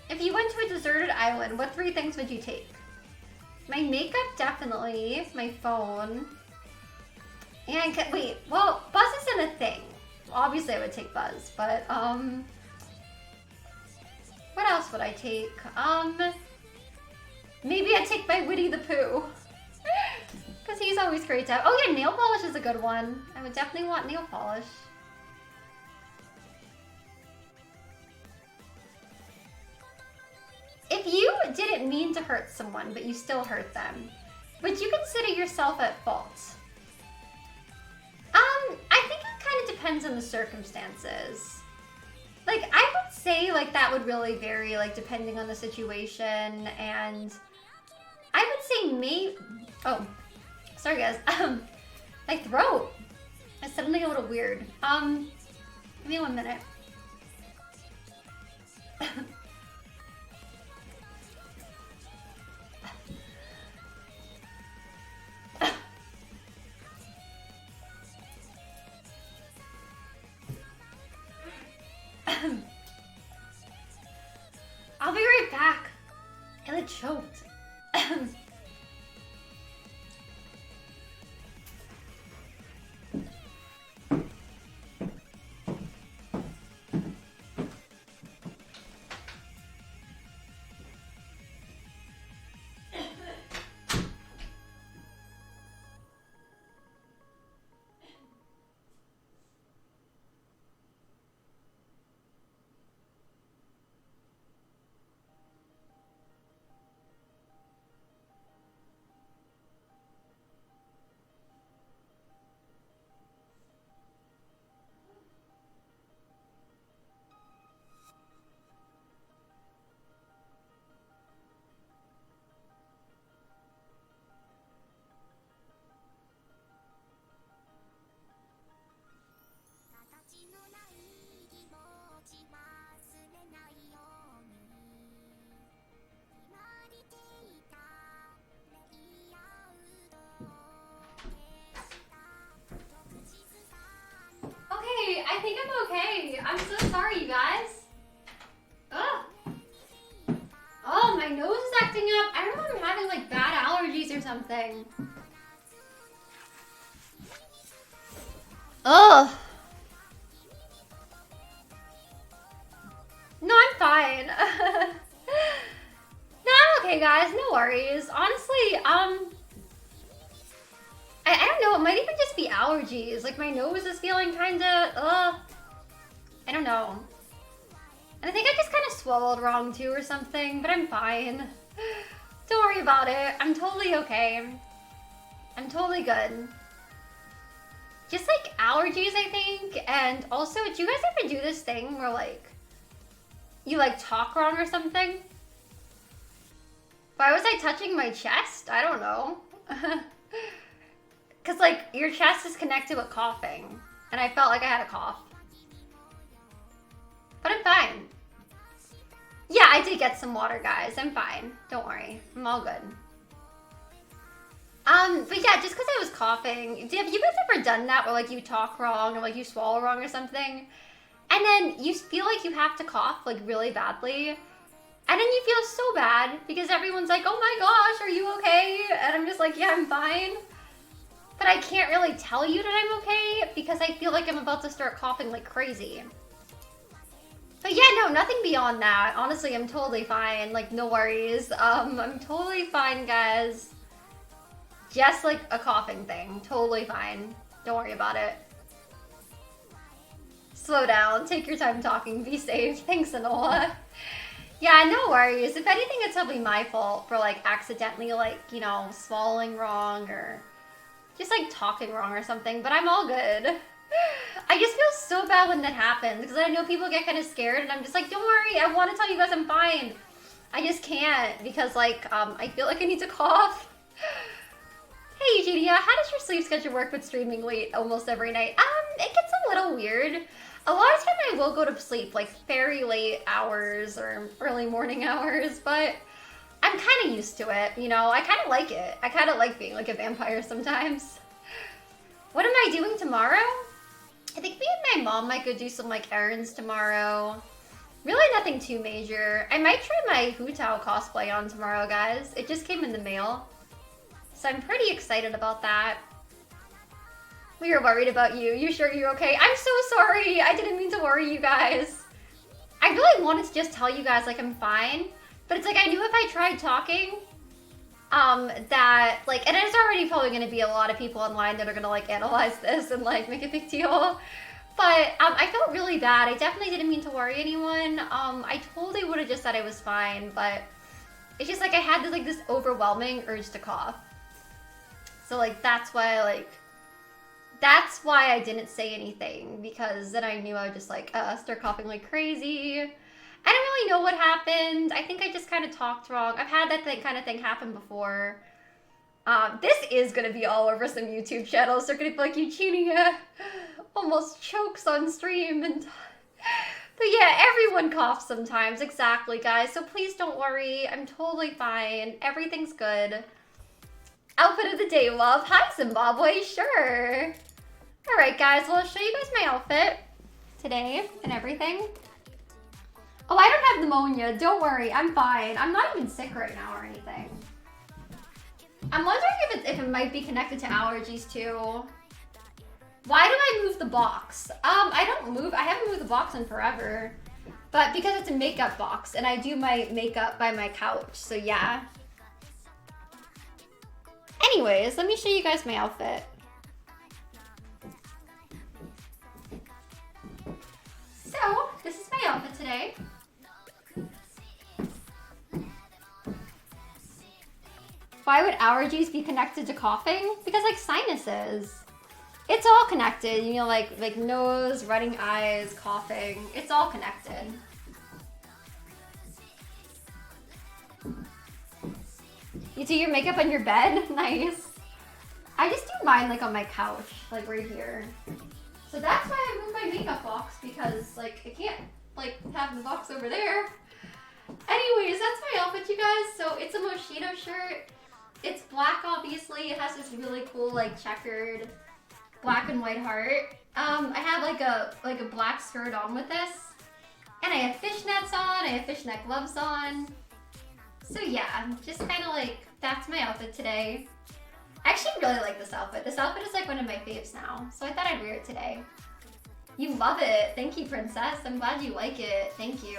If you went to a deserted island, what 3 things would you take? My makeup, definitely. My phone. And, wait, well, Buzz isn't a thing. Obviously, I would take Buzz, but, what else would I take? Maybe I'd take my Winnie the Pooh. Because he's always great to have. Oh yeah, nail polish is a good one. I would definitely want nail polish. If you didn't mean to hurt someone, but you still hurt them, would you consider yourself at fault? I think it kind of depends on the circumstances. Like, I would say, like, that would really vary, like, depending on the situation, and I would say maybe... Oh, sorry, guys. My throat is suddenly a little weird. Give me 1 minute. I'll be right back. I like choked. I think I'm okay. I'm so sorry, you guys. Ugh. Oh, my nose is acting up. I don't know if I'm having like bad allergies or something. Ugh. No, I'm fine. No, I'm okay, guys. No worries. Honestly, I don't know, it might even just be allergies. Like, my nose is feeling kinda, I don't know. And I think I just kind of swallowed wrong too or something, but I'm fine. Don't worry about it. I'm totally okay. I'm totally good. Just like allergies, I think. And also, do you guys ever do this thing where like, you like talk wrong or something? Why was I touching my chest? I don't know. Because, like, your chest is connected with coughing. And I felt like I had a cough. But I'm fine. Yeah, I did get some water, guys. I'm fine. Don't worry. I'm all good. But yeah, just because I was coughing. Have you guys ever done that where, like, you talk wrong or, like, you swallow wrong or something? And then you feel like you have to cough, like, really badly. And then you feel so bad because everyone's like, oh my gosh, are you okay? And I'm just like, yeah, I'm fine. But I can't really tell you that I'm okay because I feel like I'm about to start coughing like crazy. But yeah, no, nothing beyond that. Honestly, I'm totally fine. Like, no worries. I'm totally fine, guys. Just like a coughing thing. Totally fine. Don't worry about it. Slow down. Take your time talking. Be safe. Thanks, Anola. Yeah, no worries. If anything, it's probably my fault for like accidentally like, you know, swallowing wrong or just like talking wrong or something, but I'm all good. I just feel so bad when that happens because I know people get kind of scared and I'm just like, don't worry, I want to tell you guys I'm fine. I just can't because like, I feel like I need to cough. Hey Eugenia, how does your sleep schedule work with streaming late almost every night? It gets a little weird. A lot of time I will go to sleep like very late hours or early morning hours, but I'm kind of used to it, you know? I kind of like it. I kind of like being like a vampire sometimes. What am I doing tomorrow? I think me and my mom might go do some like errands tomorrow. Really nothing too major. I might try my Hu Tao cosplay on tomorrow, guys. It just came in the mail. So I'm pretty excited about that. We were worried about you. You sure you're okay? I'm so sorry. I didn't mean to worry you guys. I really wanted to just tell you guys like I'm fine. But it's like I knew if I tried talking, that like, and there's already probably going to be a lot of people online that are going to like analyze this and like make a big deal. But I felt really bad. I definitely didn't mean to worry anyone. I totally would have just said I was fine, but it's just like I had this overwhelming urge to cough. So like that's why I didn't say anything, because then I knew I would just like start coughing like crazy. I don't really know what happened. I think I just kind of talked wrong. I've had that kind of thing happen before. This is gonna be all over some YouTube channels. They're gonna be like, Eugenia almost chokes on stream, and but yeah, everyone coughs sometimes. Exactly, guys. So please don't worry. I'm totally fine. Everything's good. Outfit of the day, love. Hi, Zimbabwe. Sure. All right, guys. Well, I'll show you guys my outfit today and everything. Oh, I don't have pneumonia. Don't worry. I'm fine. I'm not even sick right now or anything. I'm wondering if it might be connected to allergies too. Why do I move the box? I haven't moved the box in forever. But because it's a makeup box and I do my makeup by my couch, so yeah. Anyways, let me show you guys my outfit. So, this is my outfit today. Why would allergies be connected to coughing? Because like sinuses. It's all connected, you know, like nose, running eyes, coughing. It's all connected. You do your makeup on your bed? Nice. I just do mine like on my couch, like right here. So that's why I moved my makeup box, because like I can't like have the box over there. Anyways, that's my outfit, you guys. So it's a Moschino shirt. It's black, obviously. It has this really cool like checkered black and white heart. I have like a black skirt on with this, and I have fishnets on. I have fishnet gloves on. So yeah, just kind of like that's my outfit today. I actually really like this outfit. This outfit is like one of my faves now, so I thought I'd wear it today. You love it. Thank you, princess. I'm glad you like it. Thank you.